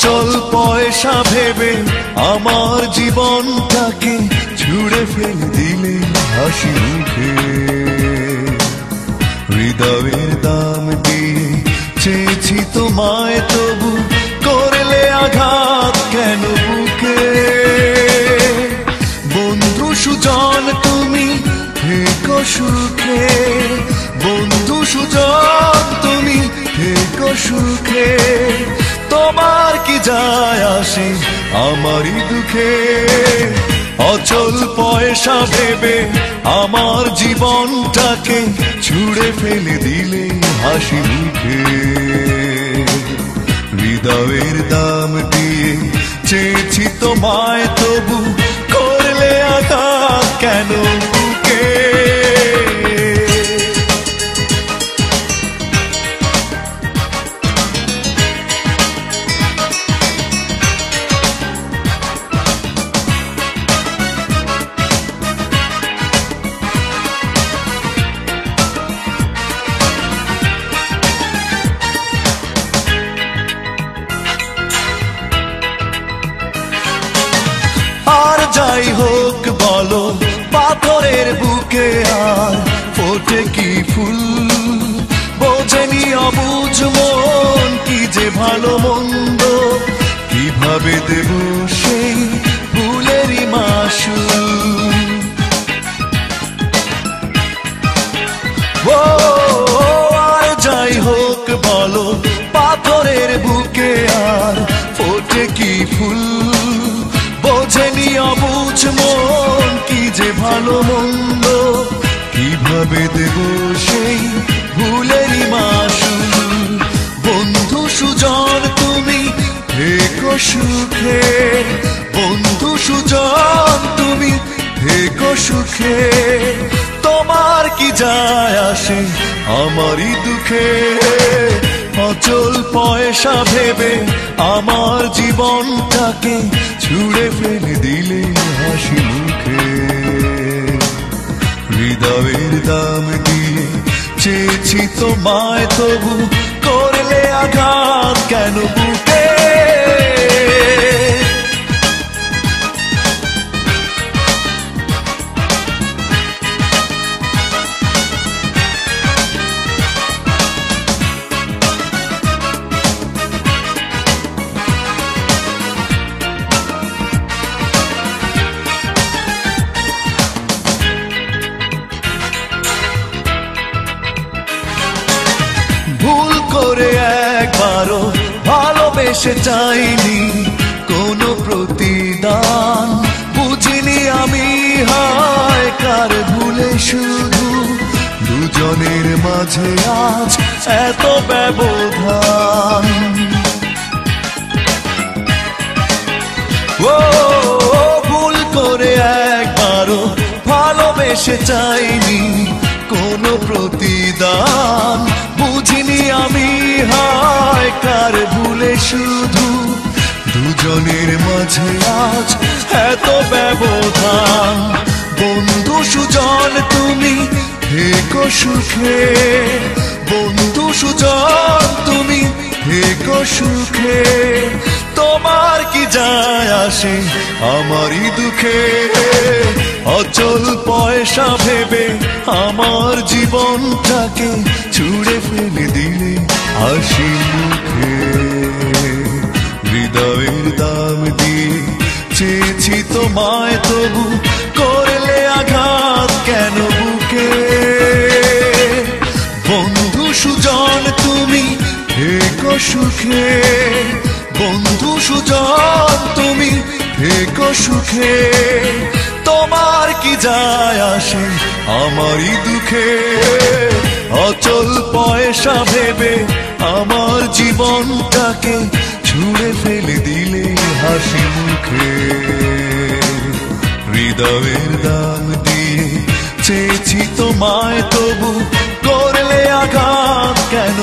অচল পয়সা ভেবে আমার জীবনটাকে ছুঁড়ে ফেলে দিলে হাসি মুখে। হৃদয়ের দাম দিয়ে চেয়েছি তোমায়, তবু করলে আঘাত কেন বুকে। বন্ধু সুজন তুমি থেকো সুখে, বন্ধু সুজন তুমি থেকো সুখে। তোমার কি যায় আসে আমারই দুঃখে। অচল পয়সা ভেবে আমার জীবনটাকে ছুঁড়ে ফেলে দিলে হাসি মুখে। হৃদয়ের দাম দিয়ে চেয়েছি তোমায়, তবু করলে আঘাত কেন বুকে। আর যাই হোক বলো পাথরের বুকে আর ফোটে কি ফুল। বোঝেনি অবুঝ মন কি যে ভালো মন্দ, কিভাবে দেব সেই ভুলেরই মাসুল। ও আর যাই হোক বলো পাথরের বুকে আর ফোটে কি ফুল। বোঝেনি অবুঝ মন কি যে ভালো মন্দ, কিভাবে দেব সেই ভুলেরই মাসুল। বন্ধু সুজন তুমি থেকো সুখে, বন্ধু সুজন তুমি থেকো সুখে। তোমার কি যায় আসে আমারই দুঃখে। অচল পয়সা ভেবে আমার জীবনটাকে ছুঁড়ে ফেলে দিলে হাসি মুখে। হৃদয়ের দাম দিয়ে চেয়েছি তোমায়, তবু করলে আঘাত কেন বুকে। ভুল করে একবারও ভালোবেসে চাইনি কোনো প্রতিদান। বুঝিনি আমি হায় কার ভুলে শুধু দুজনের মাঝে আজ এত ব্যবধান। ও ভুল করে একবারও ভালোবেসে চাইনি কোনো প্রতিদান। বুঝিনি আমি হায় কার ভুলে শুধু দুজনের মাঝে আজ এত ব্যবধান। বন্ধু সুজন তুমি থেকো সুখে, বন্ধু সুজন তুমি থেকো সুখে। তোমার কি যায় আসে আমারই দুঃখে। অচল পয়সা ভেবে আমার জীবনটাকে ছুঁড়ে ফেলে দিলে হাসি মুখে। হৃদয়ের দাম দিয়ে চেয়েছি তোমায়, তবু করলে আঘাত কেন বুকে। বন্ধু সুজন তুমি থেকো সুখে, বন্ধু সুজন তুমি থেকো সুখে। তোমার কি যায় আসে আমারই দুঃখে। অচল পয়সা ভেবে আমার জীবনটাকে ছুঁড়ে ফেলে দিলে হাসি মুখে। হৃদয়ের দাম দিয়ে চেয়েছি তোমায়, তবু করলে আঘাত কেন